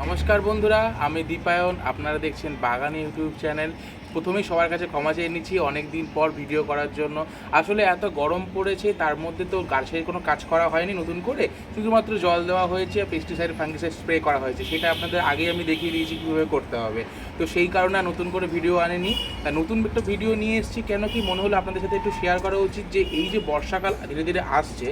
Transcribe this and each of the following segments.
নমস্কার বন্ধুরা, আমি দীপায়ন। আপনারা দেখছেন বাগান ইউটিউব চ্যানেল। প্রথমেই সবার কাছে ক্ষমা চেয়ে নিচ্ছি অনেক দিন পর ভিডিও করার জন্য। আসলে এত গরম পড়েছে, তার মধ্যে তো গাছের কোনো কাজ করা হয়নি নতুন করে, শুধুমাত্র জল দেওয়া হয়েছে, পেস্টিসাইড ফাঙ্গিসাইড স্প্রে করা হয়েছে। সেটা আপনাদের আগেই আমি দেখিয়ে দিয়েছি কীভাবে করতে হবে। তো সেই কারণে নতুন করে ভিডিও আনেনি, নতুন একটা ভিডিও নিয়ে এসেছি। কেন কি মনে হলো আপনাদের সাথে একটু শেয়ার করা উচিত যে এই যে বর্ষাকাল ধীরে ধীরে আসছে,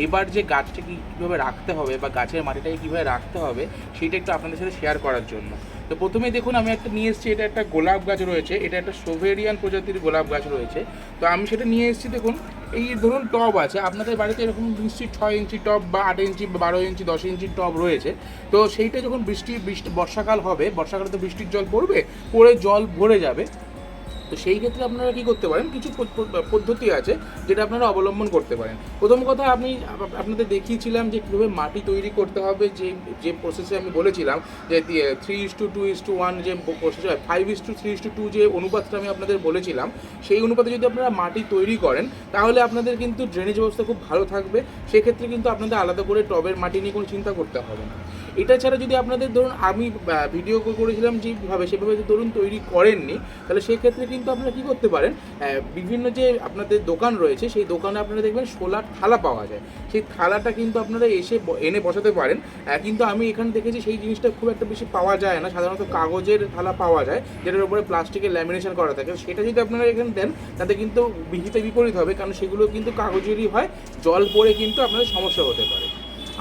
এবার যে গাছটাকে কীভাবে রাখতে হবে বা গাছের মাটিটাকে কীভাবে রাখতে হবে সেটা একটু আপনাদের সাথে শেয়ার করার জন্য। তো প্রথমেই দেখুন আমি একটা নিয়ে এসেছি, এটা একটা গোলাপ গাছ রয়েছে, এটা একটা সোভেরিয়ান প্রজাতির গোলাপ গাছ রয়েছে। তো আমি সেটা নিয়ে এসেছি। দেখুন এই ধরুন টব আছে আপনাদের বাড়িতে, এরকম নিশ্চয়ই 6 ইঞ্চি টব বা 8 ইঞ্চি বা 12 ইঞ্চি 10 ইঞ্চির টব রয়েছে। তো সেইটা যখন বৃষ্টি বর্ষাকাল হবে, বর্ষাকালে তো বৃষ্টির জল পড়ে জল ভরে যাবে। তো সেই ক্ষেত্রে আপনারা কী করতে পারেন, কিছু পদ্ধতি আছে যেটা আপনারা অবলম্বন করতে পারেন। প্রথম কথা, আপনাদের দেখিয়েছিলাম যে কীভাবে মাটি তৈরি করতে হবে, যে প্রসেসে আমি বলেছিলাম যে 3:2:1 যে প্রসেস, 5:3:2 যে অনুপাতটা আমি আপনাদের বলেছিলাম, সেই অনুপাতে যদি আপনারা মাটি তৈরি করেন তাহলে আপনাদের কিন্তু ড্রেনেজ ব্যবস্থা খুব ভালো থাকবে। সেক্ষেত্রে কিন্তু আপনাদের আলাদা করে টবের মাটি নিয়ে কোনো চিন্তা করতে হবে না। এটা ছাড়া যদি আপনাদের ধরুন আমি ভিডিও করেছিলাম যেভাবে, সেভাবে যদি ধরুন তৈরি করেননি, তাহলে সেক্ষেত্রে কিন্তু আপনারা কী করতে পারেন, বিভিন্ন যে আপনাদের দোকান রয়েছে সেই দোকানে আপনারা দেখবেন সোলার থালা পাওয়া যায়। সেই থালাটা কিন্তু আপনারা এনে বসাতে পারেন। কিন্তু আমি এখানে দেখেছি সেই জিনিসটা খুব একটা বেশি পাওয়া যায় না, সাধারণত কাগজের থালা পাওয়া যায় যেটার উপরে প্লাস্টিকের ল্যামিনেশন করা থাকে। সেটা যদি আপনারা এখানে দেন তাতে কিন্তু বিপরীত হবে, কারণ সেগুলো কিন্তু কাগজেরই হয়, জল পড়ে কিন্তু আপনাদের সমস্যা হতে পারে।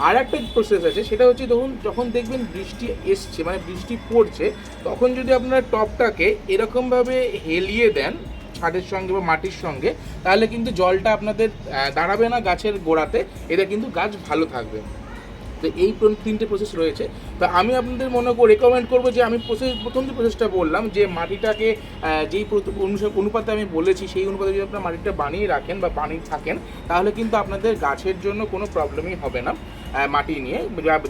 আর একটা প্রসেস আছে, সেটা হচ্ছে ধরুন যখন দেখবেন বৃষ্টি এসছে, মানে বৃষ্টি পড়ছে, তখন যদি আপনারা টবটাকে এরকমভাবে হেলিয়ে দেন ছাদের সঙ্গে বা মাটির সঙ্গে, তাহলে কিন্তু জলটা আপনাদের দাঁড়াবে না গাছের গোড়াতে, এতে কিন্তু গাছ ভালো থাকবে। তো এই 3টে প্রসেস রয়েছে। তো আমি আপনাদের রেকমেন্ড করবো যে আমি প্রথম যে প্রসেসটা বললাম, যে মাটিটাকে যেই অনুপাতে আমি বলেছি সেই অনুপাতে যদি আপনারা মাটিটা বানিয়ে রাখেন বা বানিয়ে থাকেন, তাহলে কিন্তু আপনাদের গাছের জন্য কোনো প্রবলেমই হবে না। মাটি নিয়ে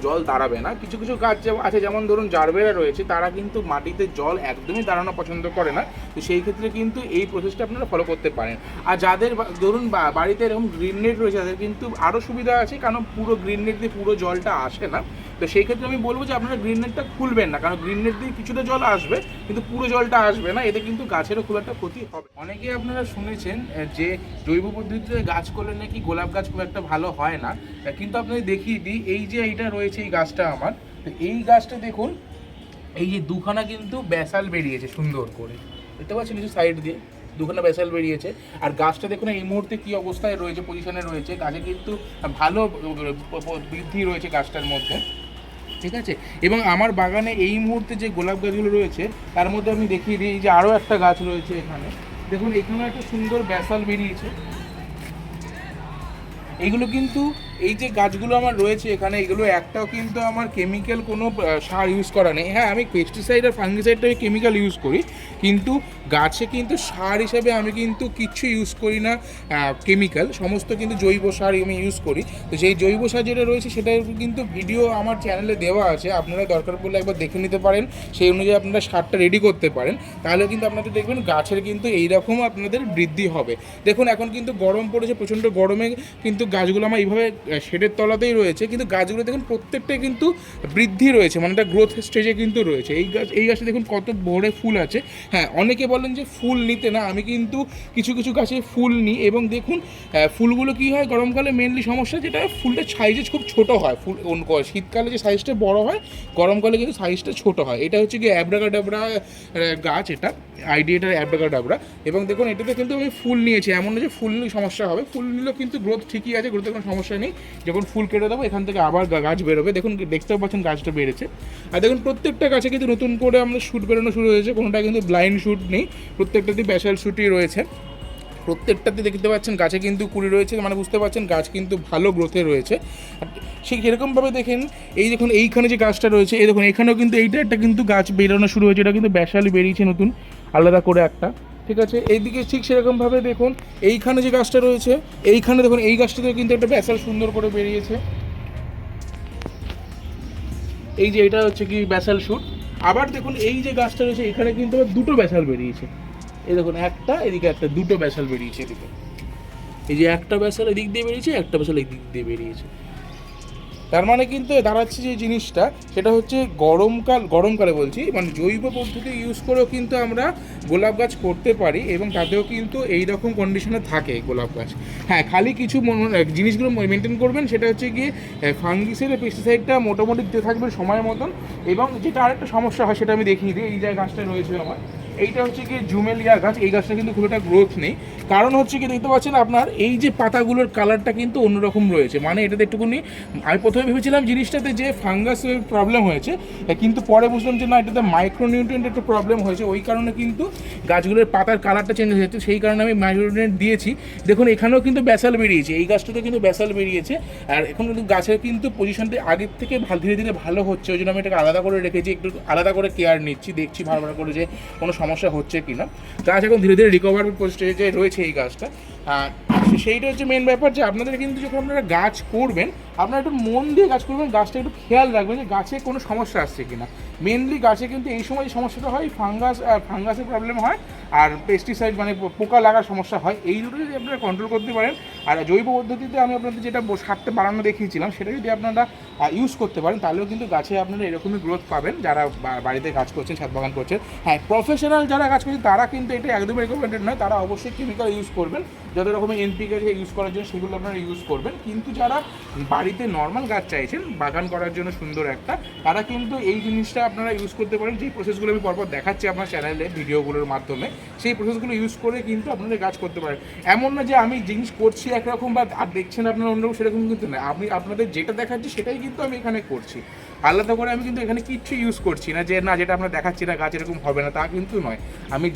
জল দাঁড়াবে না। কিছু কিছু গাছ আছে, যেমন ধরুন জারবেরা রয়েছে, তারা কিন্তু মাটিতে জল একদমই দাঁড়ানো পছন্দ করে না। তো সেই ক্ষেত্রে কিন্তু এই প্রসেসটা আপনারা ফলো করতে পারেন। আর যাদের ধরুন বাড়িতে এরকম গ্রিন নেট রয়েছে, তাদের কিন্তু আরও সুবিধা আছে, কারণ পুরো গ্রিন নেট দিয়ে পুরো জলটা আসে না। তো সেই ক্ষেত্রে আমি বলবো যে আপনারা গ্রিন নেটটা খুলবেন না, কারণ গ্রিন নেট দিয়ে কিছুটা জল আসবে কিন্তু পুরো জলটা আসবে না, এতে কিন্তু গাছেরও খুব একটা ক্ষতি হবে। অনেকেই আপনারা শুনেছেন যে জৈব পদ্ধতিতে গাছ করলে নাকি গোলাপ গাছ খুব একটা ভালো হয় না, কিন্তু আপনাদের দেখিয়ে দিই। এই যে এইটা রয়েছে, এই গাছটা আমার, তো এই গাছটা দেখুন, এই যে দুখানা কিন্তু ব্যাসাল বেরিয়েছে সুন্দর করে, দেখতে পাচ্ছেন কিছু সাইড দিয়ে দুখানা ব্যাসাল বেরিয়েছে। আর গাছটা দেখুন এই মুহূর্তে কী অবস্থায় রয়েছে, পজিশনে রয়েছে। গাছে কিন্তু ভালো বৃদ্ধি রয়েছে গাছটার মধ্যে, ঠিক আছে। এবং আমার বাগানে এই মুহূর্তে যে গোলাপ গাছগুলো রয়েছে তার মধ্যে আমি দেখিয়ে দিই যে আরও একটা গাছ রয়েছে এখানে, দেখুন এখানে একটা সুন্দর ব্যাসাল বেরিয়েছে। এইগুলো কিন্তু, এই যে গাছগুলো আমার রয়েছে এখানে, এগুলো একটাও কিন্তু আমার কেমিক্যাল কোনো সার ইউজ করা নেই। হ্যাঁ, আমি পেস্টিসাইড আর ফাঙ্গিসাইডটা কেমিক্যাল ইউজ করি, কিন্তু গাছে কিন্তু সার হিসেবে আমি কিন্তু কিচ্ছু ইউজ করি না কেমিক্যাল, সমস্ত কিন্তু জৈব সার আমি ইউজ করি। তো সেই জৈব সার যেটা রয়েছে সেটা কিন্তু ভিডিও আমার চ্যানেলে দেওয়া আছে, আপনারা দরকার পড়লে একবার দেখে নিতে পারেন। সেই অনুযায়ী আপনারা সারটা রেডি করতে পারেন, তাহলে কিন্তু আপনাদের দেখবেন গাছের কিন্তু এইরকম আপনাদের বৃদ্ধি হবে। দেখুন এখন কিন্তু গরম পড়েছে, প্রচণ্ড গরমে কিন্তু গাছগুলো আমার এইভাবে শেডের তলাতেই রয়েছে, কিন্তু গাছগুলো দেখুন প্রত্যেকটাই কিন্তু বৃদ্ধি রয়েছে, মানে একটা গ্রোথ স্টেজে কিন্তু রয়েছে। এই গাছে দেখুন কত ভরে ফুল আছে। হ্যাঁ, অনেকে বলেন যে ফুল নিতে না, আমি কিন্তু কিছু কিছু গাছে ফুল নিই। এবং দেখুন ফুলগুলো কী হয়, গরমকালে মেনলি সমস্যা যেটা, ফুলটা সাইজে খুব ছোট হয়। শীতকালে যে সাইজটা বড় হয়, গরমকালে কিন্তু সাইজটা ছোট হয়। এটা হচ্ছে কি অ্যাব্রাকাডাবরা গাছ, এটা আইডিয়াটার অ্যাব্রাকাডাবরা। এবং দেখুন এটাতে কিন্তু আমি ফুল নিয়েছি, এমন না যে ফুল নিলে সমস্যা হবে, ফুল নিলেও কিন্তু গ্রোথ ঠিকই আছে, গ্রোথে কোনো সমস্যা নেই। যখন ফুল কেটে দেবো এখান থেকে আবার গাছ বেরোবে। দেখুন দেখতেও পাচ্ছেন গাছটা বেড়েছে। আর দেখুন প্রত্যেকটা গাছে কিন্তু নতুন করে আমরা শ্যুট বেরোনো শুরু হয়েছে, কোনোটা কিন্তু ব্লাইন্ড শ্যুট নেই, প্রত্যেকটাতেই ব্যাসাল শ্যুটই রয়েছে। প্রত্যেকটাতে দেখতে পাচ্ছেন গাছে কিন্তু কুড়ি রয়েছে, মানে বুঝতে পারছেন গাছ কিন্তু ভালো গ্রোথে রয়েছে। সেই সেরকমভাবে দেখেন, এই দেখুন এইখানে যে গাছটা রয়েছে, এই দেখুন এখানেও কিন্তু এইটা একটা কিন্তু গাছ বেরোনো শুরু হয়েছে, এটা কিন্তু ব্যাসালি বেরিয়েছে নতুন আলাদা করে একটা, ঠিক আছে। এইদিকে ঠিক সেরকমভাবে দেখুন এইখানে যে গাছটা রয়েছে, এইখানে দেখুন এই গাছটাতেও কিন্তু একটা ব্যাসাল সুন্দর করে বেরিয়েছে। এই যে এটা হচ্ছে কি ব্যাসাল শ্যুট। আবার দেখুন এই যে গাছটা রয়েছে এখানে কিন্তু দুটো ব্যাসাল বেরিয়েছে, এই দেখুন একটা, এদিকে একটা, দুটো ব্যাসাল বেরিয়েছে এদিকে। এই যে একটা ব্যাসাল এদিক দিয়ে বেরিয়েছে, একটা ব্যাসাল এই দিক দিয়ে বেরিয়েছে। তার মানে কিন্তু দাঁড়াচ্ছে যে জিনিসটা সেটা হচ্ছে গরমকালে বলছি, মানে জৈব পদ্ধতি ইউজ করেও কিন্তু আমরা গোলাপ গাছ করতে পারি এবং তাতেও কিন্তু এই রকম কন্ডিশনে থাকে গোলাপ গাছ। হ্যাঁ, খালি কিছু জিনিসগুলো মেনটেন করবেন, সেটা হচ্ছে গিয়ে ফাঙ্গিসাইড পেস্টিসাইডটা মোটামুটি দিতে থাকবেন সময় মতন। এবং যেটা আরেকটা সমস্যা হয় সেটা আমি দেখিয়ে দিই। এই যে গাছটা রয়েছে আমার, এইটা হচ্ছে কি জুমেলিয়া গাছ, এই গাছটা কিন্তু খুব একটা গ্রোথ নেই। কারণ হচ্ছে কি দেখতে পাচ্ছেন আপনার এই যে পাতাগুলোর কালারটা কিন্তু অন্যরকম রয়েছে, মানে এটাতে একটুখানি আমি প্রথমে ভেবেছিলাম জিনিসটাতে যে ফাঙ্গাসের প্রবলেম হয়েছে, কিন্তু পরে বুঝলাম যে না, এটাতে মাইক্রোনিউট্রিয়েন্ট একটু প্রবলেম হয়েছে, ওই কারণে কিন্তু গাছগুলোর পাতার কালারটা চেঞ্জ হয়ে যাচ্ছে। সেই কারণে আমি মাইক্রোনিউট্রিয়েন্ট দিয়েছি। দেখুন এখানেও কিন্তু ব্যাসাল বেরিয়েছে, এই গাছটাতে কিন্তু ব্যাসাল বেরিয়েছে। আর এখন কিন্তু গাছের কিন্তু পজিশনটা আগের থেকে ধীরে ধীরে ভালো হচ্ছে, ওই জন্য আমি এটাকে আলাদা করে রেখেছি, একটু আলাদা করে কেয়ার নিচ্ছি, দেখছি ভালো করে যে কোনো সমস্যা হচ্ছে কি না। গাছ এখন ধীরে ধীরে রিকভার স্টেজে রয়েছে এই গাছটা। সেইটা হচ্ছে মেন ব্যাপার, যে আপনাদের কিন্তু যখন আপনারা গাছ করবেন আপনারা একটু মন দিয়ে গাছ করবেন, গাছটা একটু খেয়াল রাখবেন যে গাছে কোনো সমস্যা আসছে কিনা। মেনলি গাছে কিন্তু এই সময় সমস্যাটা হয় ফাঙ্গাসের প্রবলেম হয়, আর পেস্টিসাইড মানে পোকা লাগার সমস্যা হয়। এই দুটো যদি আপনারা কন্ট্রোল করতে পারেন, আর জৈব পদ্ধতিতে আমি আপনাদের যেটা সারটা বাড়ানো দেখিয়েছিলাম সেটা যদি আপনারা ইউজ করতে পারেন, তাহলেও কিন্তু গাছে আপনারা এরকমই গ্রোথ পাবেন যারা বাড়িতে গাছ করছেন, ছাদ বাগান করছেন। হ্যাঁ, প্রফেশনাল যারা গাছ করছেন তারা কিন্তু এটা একদমই রেকমেন্ডেড নয়, তারা অবশ্যই কেমিক্যাল ইউজ করবেন, যত রকমের এনপিকে ইউজ করার জন্য সেগুলো আপনারা ইউজ করবেন। কিন্তু যারা বাড়িতে নর্মাল গাছ চাইছেন বাগান করার জন্য সুন্দর একটা, তারা কিন্তু এই জিনিসটা আপনারা ইউজ করতে পারেন। যেই প্রসেসগুলো আমি পরপর দেখাচ্ছি আপনার চ্যানেলে ভিডিওগুলোর মাধ্যমে, সেই প্রসেসগুলো ইউজ করে কিন্তু আপনারা গাছ করতে পারেন। এমন না যে আমি জিনিস করছি একরকম বা আর দেখছেন আপনারা অন্যরকম, সেরকম কিন্তু না। আমি আপনাদের যেটা দেখাচ্ছি সেটাই কিন্তু আমি এখানে করছি, আলাদা করে আমি কিন্তু এখানে কিচ্ছু ইউজ করছি না যে না যেটা আপনারা দেখাচ্ছি না গাছ এরকম হবে না, তা কিন্তু নয়। আমি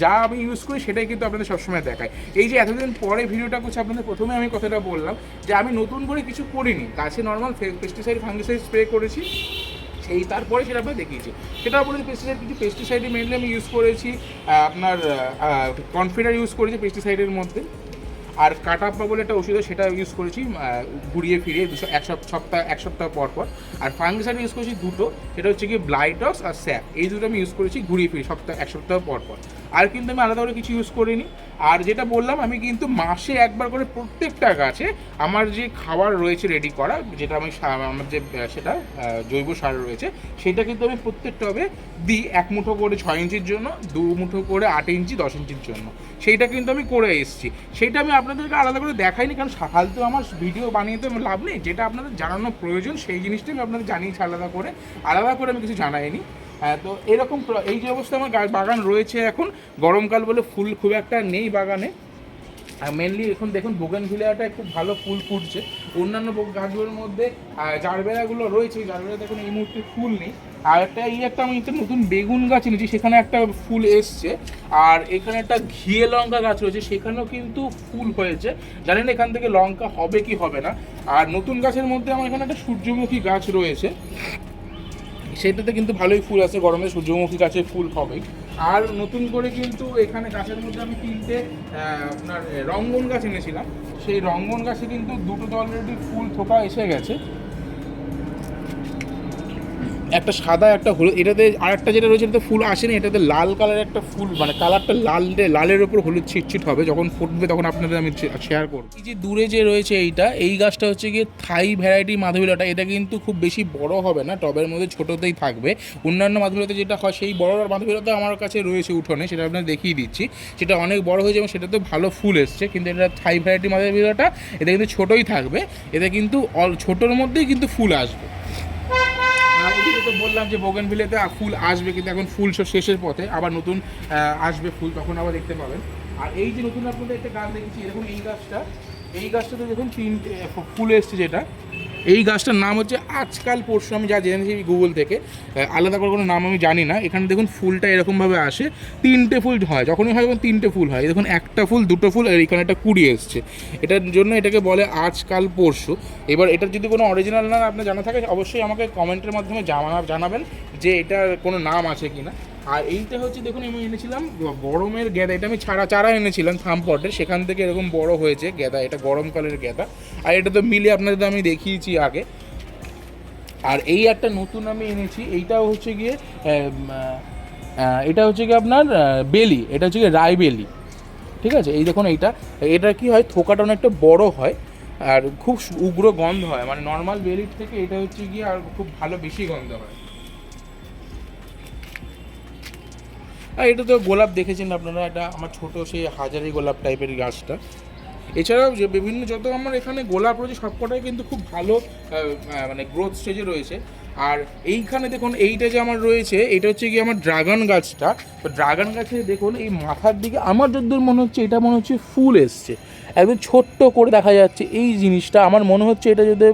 ইউজ করি সেটাই কিন্তু আপনাদের সবসময় দেখাই। এই যে এতদিন পরে ভিডিওটা করছি, আপনাদের প্রথমে আমি কথাটা বললাম যে আমি নতুন করে কিছু করিনি, গাছে নর্মাল পেস্টিসাইড ফাঙ্গিসাইড স্প্রে করেছি, সেই তারপরে সেটা আপনার দেখিয়েছি। সেটাও বলেছি পেস্টিসাইডই মেনলি আমি ইউজ করেছি, আপনার কনফিডার ইউজ করেছি পেস্টিসাইডের মধ্যে, আর কাটাপ্পা বলে একটা ওষুধ সেটা ইউজ করেছি ঘুরিয়ে ফিরিয়ে এক সপ্তাহ পর পর। আর ফাঙ্গিসাইড ইউজ করেছি দুটো, সেটা হচ্ছে কি ব্লাইটক্স আর স্যাপ, এই দুটো আমি ইউজ করেছি ঘুরিয়ে ফিরিয়ে এক সপ্তাহ পর পর। আর কিন্তু আমি আলাদা করে কিছু ইউজ করিনি। আর যেটা বললাম, আমি কিন্তু মাসে একবার করে প্রত্যেকটা গাছে আমার যে খাবার রয়েছে রেডি করা, যেটা আমি আমার যে সেটা জৈব সার রয়েছে, সেটা কিন্তু আমি প্রত্যেক টবে দিই। 1 মুঠো করে 6 ইঞ্চির জন্য, 2 মুঠো করে 8 ইঞ্চি 10 ইঞ্চির জন্য, সেইটা কিন্তু আমি করে এসেছি। সেইটা আমি আপনাদেরকে আলাদা করে দেখাইনি, কারণ ফালতু আমার ভিডিও বানিয়ে তো লাভ নেই। যেটা আপনাদের জানানো প্রয়োজন সেই জিনিসটাই আমি আপনাদের জানিয়েছি আলাদা করে আমি কিছু জানাইনি। তো এরকম এই যে অবস্থা আমার বাগান রয়েছে এখন, গরমকাল বলে ফুল খুব একটা নেই বাগানে। মেনলি এখন দেখুন বোগেনভিলিয়াটা একটু ভালো ফুল ফুটছে, অন্যান্য গাছগুলোর মধ্যে জারবেরাগুলো রয়েছে, জারবেরাতে এখন এই মুহূর্তে ফুল নেই। আর একটা আমি একটা নতুন বেগুন গাছ এনেছি, সেখানে একটা ফুল এসছে। আর এখানে একটা ঘিয়ে লঙ্কা গাছ রয়েছে, সেখানেও কিন্তু ফুল হয়েছে। জানেন এখান থেকে লঙ্কা হবে কি হবে না। আর নতুন গাছের মধ্যে আমার এখানে একটা সূর্যমুখী গাছ রয়েছে, সেটাতে কিন্তু ভালোই ফুল আছে, গরমে সূর্যমুখী গাছে ফুল হবেই। আর নতুন করে কিন্তু এখানে গাছের মধ্যে আমি 3টে আপনার রঙ্গন গাছ এনেছিলাম, সেই রঙ্গন গাছে কিন্তু 2টো তো অলরেডি ফুল থোকা এসে গেছে, একটা সাদা একটা হলুদ। এটাতে আরেকটা যেটা রয়েছে এটাতে ফুল আসেনি, এটাতে লাল কালারের একটা ফুল, মানে কালারটা লালের ওপর হলুদ ছিটছিট হবে, যখন ফুটবে তখন আপনাদের আমি শেয়ার করব। এই যে দূরে যে রয়েছে এই গাছটা হচ্ছে গিয়ে থাই ভ্যারাইটি মাধবীলতা। এটা কিন্তু খুব বেশি বড় হবে না, টবের মধ্যে ছোটোতেই থাকবে। অন্যান্য মাধবীলতা যেটা হয় সেই বড় মাধবীলতা আমার কাছে রয়েছে উঠোনে, সেটা আপনাদের দেখিয়ে দিচ্ছি। সেটা অনেক বড় হয়েছে এবং সেটাতে ভালো ফুল এসছে, কিন্তু এটা থাই ভ্যারাইটি মাধবীলতা, এটা কিন্তু ছোটোই থাকবে, এতে কিন্তু ছোটোর মধ্যেই কিন্তু ফুল আসবে। আর ওদিকে তো বললাম যে বোগেনভিলিয়াতে ফুল আসবে, কিন্তু এখন ফুল শেষের পথে, আবার নতুন আসবে ফুল, তখন আবার দেখতে পাবেন। আর এই যে নতুন আপনাদের একটা গাছ দেখেছি, এরকম এই গাছটাতে দেখুন 3টে ফুল এসছে, যেটা এই গাছটার নাম হচ্ছে আজকাল পরশু, আমি যা জেনেছি গুগল থেকে, আলাদা করে কোনো নাম আমি জানি না। এখানে দেখুন ফুলটা এরকমভাবে আসে, 3টে ফুল হয়, যখনই হয় তখন 3টে ফুল হয়। দেখুন একটা ফুল, 2টো ফুল, আর এখানে একটা কুড়ি এসছে। এটার জন্য এটাকে বলে আজকাল পরশু। এবার এটার যদি কোনো অরিজিনাল নাম আপনার জানা থাকে অবশ্যই আমাকে কমেন্টের মাধ্যমে জানাবেন যে এটার কোনো নাম আছে কি না। আর এইটা হচ্ছে দেখুন আমি এনেছিলাম গরমের গেঁদা, এটা আমি চারা এনেছিলাম থামপটের, সেখান থেকে এরকম বড় হয়েছে গেঁদা, এটা গরমকালের গেঁদা। আর এটা তো মিলে আপনাদের আমি দেখিয়েছি আগে। আর এই একটা নতুন আমি এনেছি, এইটাও হচ্ছে গিয়ে এটা হচ্ছে গিয়ে আপনার বেলি, এটা হচ্ছে গিয়ে রায় বেলি, ঠিক আছে। এই দেখুন এটা কি হয়, থোকাটা অনেকটা বড় হয়, আর খুব উগ্র গন্ধ হয়, মানে নর্মাল বেলির থেকে এটা হচ্ছে গিয়ে আর খুব ভালো বেশি গন্ধ হয়। আর এটা তো গোলাপ দেখেছেন আপনারা, এটা আমার ছোট সেই হাজারি গোলাপ টাইপের গাছটা। এছাড়াও যে বিভিন্ন যত আমার এখানে গোলাপ রয়েছে সবকটাই কিন্তু খুব ভালো মানে গ্রোথ স্টেজে রয়েছে। আর এইখানে দেখুন এইটা যে আমার রয়েছে এটা হচ্ছে কি আমার ড্রাগন গাছটা। তো ড্রাগন গাছে দেখুন এই মাথার দিকে আমার যতদূর মনে হচ্ছে এটা মনে হচ্ছে ফুল এসছে, একদম ছোট্ট করে দেখা যাচ্ছে এই জিনিসটা। আমার মনে হচ্ছে এটা যদি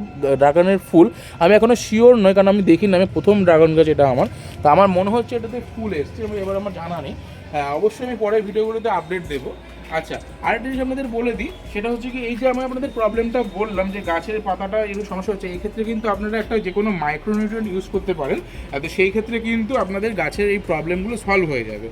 ড্রাগনের ফুল, আমি এখনও শিওর নয় কারণ আমি দেখিনি, আমি প্রথম ড্রাগন গাছ এটা আমার। তো আমার মনে হচ্ছে এটাতে ফুল এসছে, এবার আমার জানা নেই। হ্যাঁ অবশ্যই আমি পরের ভিডিওগুলোতে আপডেট দেবো। আচ্ছা, আরেকটা জিনিস আপনাদের বলে দিই, সেটা হচ্ছে কি এই যে আমি আপনাদের প্রবলেমটা বললাম যে গাছের পাতাটা এরকম সমস্যা হচ্ছে, এই ক্ষেত্রে কিন্তু আপনারা একটা যে কোনো মাইক্রোনিউট্রিয়েন্ট ইউজ করতে পারেন, তো সেই ক্ষেত্রে কিন্তু আপনাদের গাছের এই প্রবলেমগুলো সলভ হয়ে যাবে।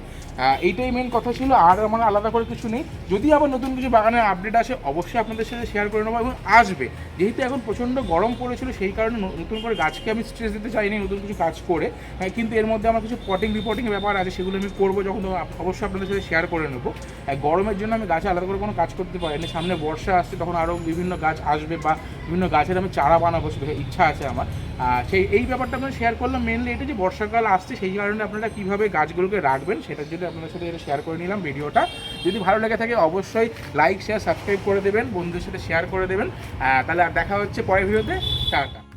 এইটাই মেন কথা ছিল, আর আমার আলাদা করে কিছু নেই। যদি আবার নতুন কিছু বাগানের আপডেট আসে অবশ্যই আপনাদের সাথে শেয়ার করে নেবো, এবং আসবে। যেহেতু এখন প্রচণ্ড গরম পড়েছিল সেই কারণে নতুন করে গাছকে আমি স্ট্রেস দিতে চাইনি নতুন কিছু কাজ করে, কিন্তু এর মধ্যে আমার কিছু পটিং রিপোর্টিংয়ের ব্যাপার আছে, সেগুলো আমি করবো যখন অবশ্যই আপনাদের সাথে শেয়ার করে নেবো। গরমের জন্য আমি গাছে আলাদা করে কোনো কাজ করতে পারিনি, সামনে বর্ষা আসছে তখন আরও বিভিন্ন গাছ আসবে বা বিভিন্ন গাছের আমি চারা বানাবো সেটা ইচ্ছা আছে আমার। এই ব্যাপারটা আপনার শেয়ার করলাম মেনলি এটা যে বর্ষাকাল আসছে সেই কারণে আপনারা কীভাবে গাছগুলোকে রাখবেন সেটার জন্য আপনাদের সাথে এটা শেয়ার করে নিলাম ভিডিওটা। যদি ভালো লেগে থাকে অবশ্যই লাইক শেয়ার সাবস্ক্রাইব করে দেবেন, বন্ধুদের সাথে শেয়ার করে দেবেন। তাহলে আর দেখা হচ্ছে পরের ভিডিওতে। টাটা।